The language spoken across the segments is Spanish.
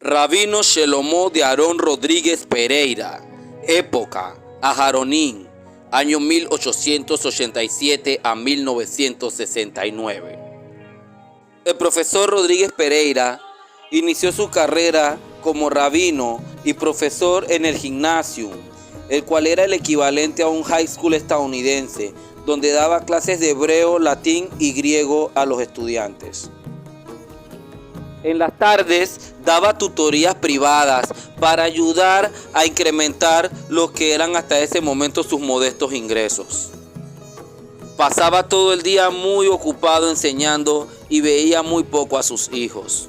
Rabino Shelomo de Aarón Rodríguez Pereira, época Aharonín, año 1887 a 1969. El profesor Rodríguez Pereira inició su carrera como rabino y profesor en el Gymnasium, el cual era el equivalente a un high school estadounidense, donde daba clases de hebreo, latín y griego a los estudiantes. En las tardes daba tutorías privadas para ayudar a incrementar lo que eran hasta ese momento sus modestos ingresos. Pasaba todo el día muy ocupado enseñando y veía muy poco a sus hijos.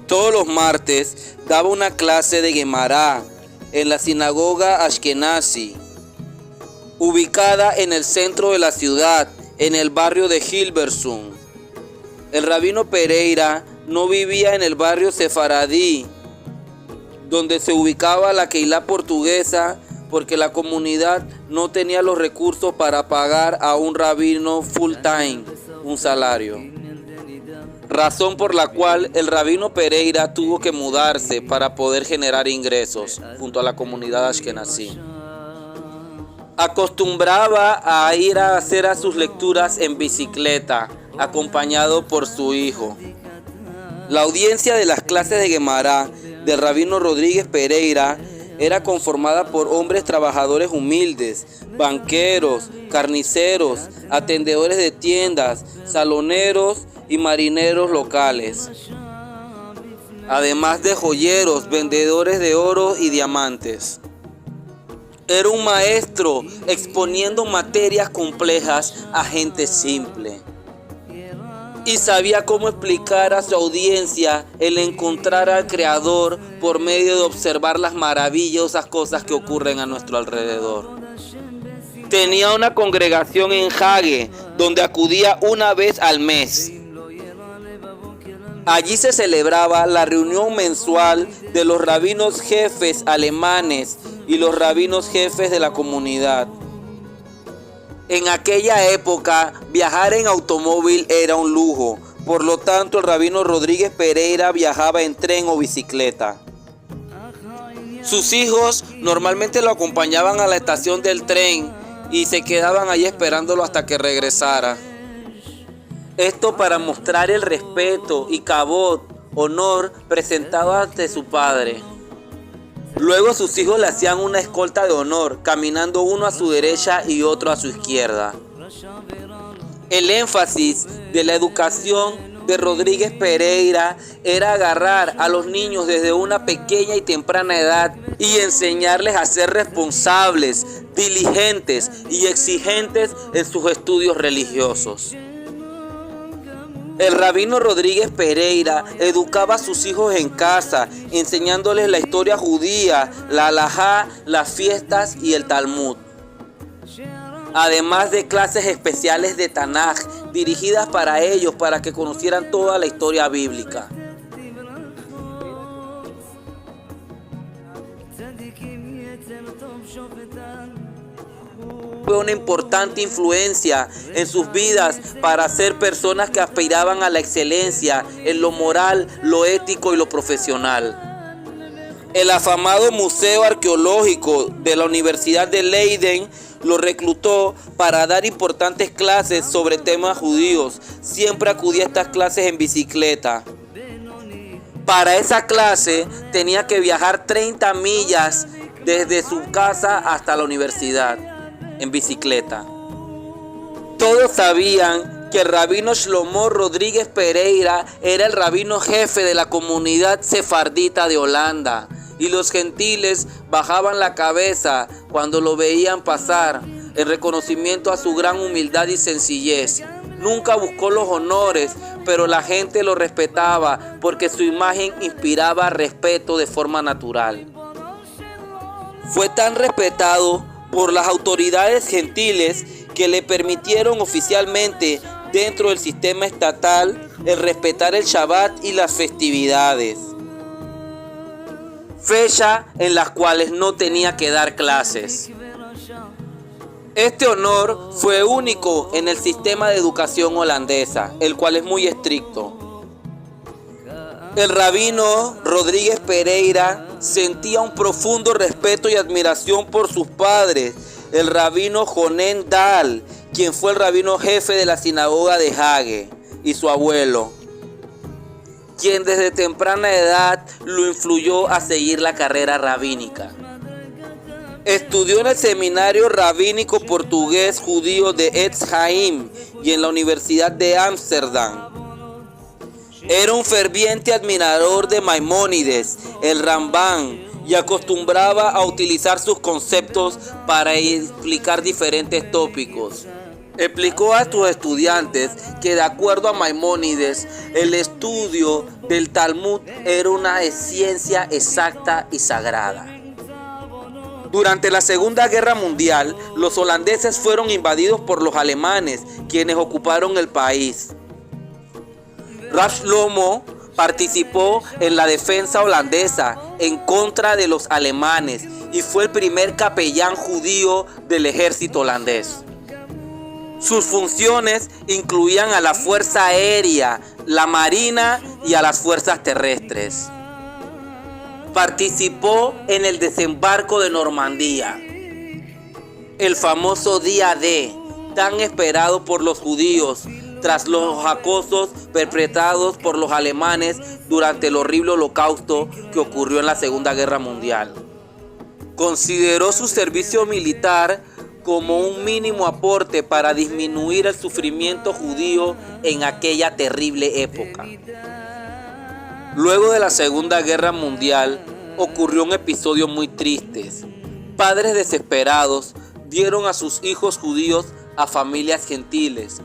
Todos los martes daba una clase de Guemará en la sinagoga Ashkenazi, ubicada en el centro de la ciudad, en el barrio de Hilversum. El rabino Pereira no vivía en el barrio sefaradí, donde se ubicaba la Keilah portuguesa, porque la comunidad no tenía los recursos para pagar a un rabino full time un salario. Razón por la cual el rabino Pereira tuvo que mudarse para poder generar ingresos junto a la comunidad ashkenazí. Acostumbraba a ir a hacer sus lecturas en bicicleta, acompañado por su hijo. La audiencia de las clases de Guemará del rabino Rodríguez Pereira era conformada por hombres trabajadores humildes, banqueros, carniceros, atendedores de tiendas, saloneros y marineros locales, además de joyeros, vendedores de oro y diamantes. Era un maestro exponiendo materias complejas a gente simple. Y sabía cómo explicar a su audiencia el encontrar al Creador por medio de observar las maravillosas cosas que ocurren a nuestro alrededor. Tenía una congregación en Hage, donde acudía una vez al mes. Allí se celebraba la reunión mensual de los rabinos jefes alemanes y los rabinos jefes de la comunidad. En aquella época, viajar en automóvil era un lujo, por lo tanto el rabino Rodríguez Pereira viajaba en tren o bicicleta. Sus hijos normalmente lo acompañaban a la estación del tren y se quedaban allí esperándolo hasta que regresara. Esto para mostrar el respeto y kavod, honor presentado ante su padre. Luego sus hijos le hacían una escolta de honor, caminando uno a su derecha y otro a su izquierda. El énfasis de la educación de Rodríguez Pereira era agarrar a los niños desde una pequeña y temprana edad y enseñarles a ser responsables, diligentes y exigentes en sus estudios religiosos. El rabino Rodríguez Pereira educaba a sus hijos en casa, enseñándoles la historia judía, la halajá, las fiestas y el Talmud. Además de clases especiales de Tanaj, dirigidas para ellos para que conocieran toda la historia bíblica. Fue una importante influencia en sus vidas para ser personas que aspiraban a la excelencia en lo moral, lo ético y lo profesional. El afamado Museo Arqueológico de la Universidad de Leiden lo reclutó para dar importantes clases sobre temas judíos. Siempre acudía a estas clases en bicicleta. Para esa clase tenía que viajar 30 millas desde su casa hasta la universidad en bicicleta. Todos sabían que el rabino Shlomo Rodríguez Pereira era el rabino jefe de la comunidad sefardita de Holanda, y los gentiles bajaban la cabeza cuando lo veían pasar, en reconocimiento a su gran humildad y sencillez. Nunca buscó los honores, pero la gente lo respetaba porque su imagen inspiraba respeto de forma natural. Fue tan respetado por las autoridades gentiles que le permitieron oficialmente dentro del sistema estatal el respetar el Shabbat y las festividades, fecha en las cuales no tenía que dar clases. Este honor fue único en el sistema de educación holandesa, el cual es muy estricto. El rabino Rodríguez Pereira sentía un profundo respeto y admiración por sus padres, el rabino Jonen Dal, quien fue el rabino jefe de la sinagoga de Hage, y su abuelo, quien desde temprana edad lo influyó a seguir la carrera rabínica. Estudió en el seminario rabínico portugués judío de Etz Haim y en la Universidad de Ámsterdam. Era un ferviente admirador de Maimónides, el Rambam, y acostumbraba a utilizar sus conceptos para explicar diferentes tópicos. Explicó a sus estudiantes que de acuerdo a Maimónides, el estudio del Talmud era una ciencia exacta y sagrada. Durante la Segunda Guerra Mundial, los holandeses fueron invadidos por los alemanes, quienes ocuparon el país. Rav Shlomo participó en la defensa holandesa en contra de los alemanes y fue el primer capellán judío del ejército holandés. Sus funciones incluían a la Fuerza Aérea, la Marina y a las fuerzas terrestres. Participó en el desembarco de Normandía, el famoso Día D, tan esperado por los judíos tras los acosos perpetrados por los alemanes durante el horrible holocausto que ocurrió en la Segunda Guerra Mundial. Consideró su servicio militar como un mínimo aporte para disminuir el sufrimiento judío en aquella terrible época. Luego de la Segunda Guerra Mundial ocurrió un episodio muy triste. Padres desesperados dieron a sus hijos judíos a familias gentiles,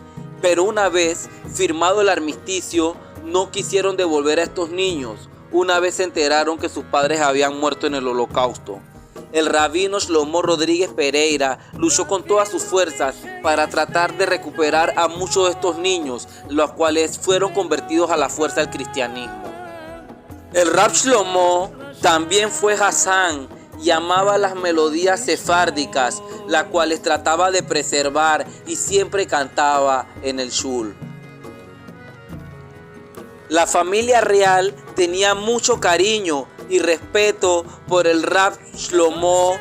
pero una vez firmado el armisticio no quisieron devolver a estos niños, una vez se enteraron que sus padres habían muerto en el holocausto. El rabino Shlomo Rodríguez Pereira luchó con todas sus fuerzas para tratar de recuperar a muchos de estos niños, los cuales fueron convertidos a la fuerza del cristianismo. El Rav Shlomo también fue Hassan y amaba las melodías sefárdicas, las cuales trataba de preservar y siempre cantaba en el shul. La familia real tenía mucho cariño y respeto por el Rav Shlomo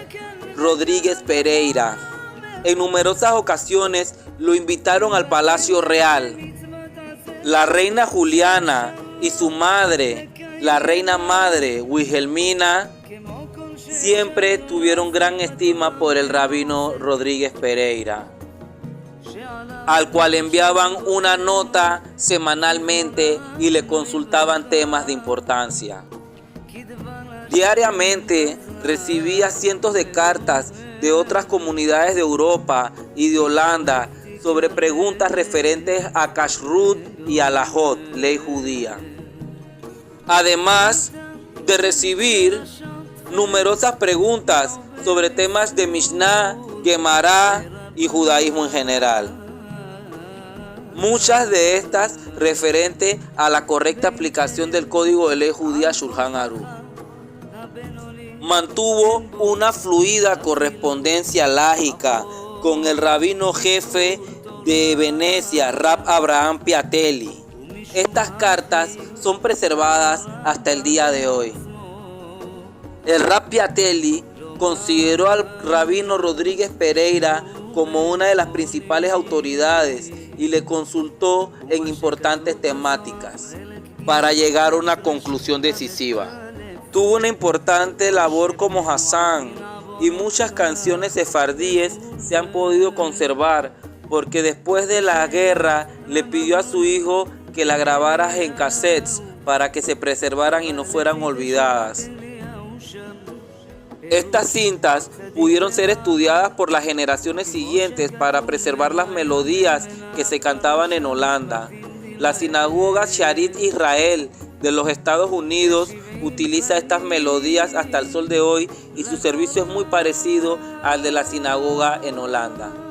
Rodríguez Pereira. En numerosas ocasiones lo invitaron al Palacio Real. La reina Juliana y su madre, la reina madre Wilhelmina, siempre tuvieron gran estima por el rabino Rodríguez Pereira, al cual enviaban una nota semanalmente y le consultaban temas de importancia. Diariamente recibía cientos de cartas de otras comunidades de Europa y de Holanda sobre preguntas referentes a Kashrut y a Halajot, ley judía. Además de recibir numerosas preguntas sobre temas de Mishnah, Gemara y judaísmo en general. Muchas de estas referentes a la correcta aplicación del código de ley judía Shulchan Aruch. Mantuvo una fluida correspondencia lágica con el rabino jefe de Venecia, Rav Abraham Piatelli. Estas cartas son preservadas hasta el día de hoy. El Rav Piatelli consideró al rabino Rodríguez Pereira como una de las principales autoridades y le consultó en importantes temáticas para llegar a una conclusión decisiva. Tuvo una importante labor como Hassan y muchas canciones sefardíes se han podido conservar porque después de la guerra le pidió a su hijo que la grabara en cassettes para que se preservaran y no fueran olvidadas. Estas cintas pudieron ser estudiadas por las generaciones siguientes para preservar las melodías que se cantaban en Holanda. La sinagoga Sharit Israel de los Estados Unidos utiliza estas melodías hasta el sol de hoy y su servicio es muy parecido al de la sinagoga en Holanda.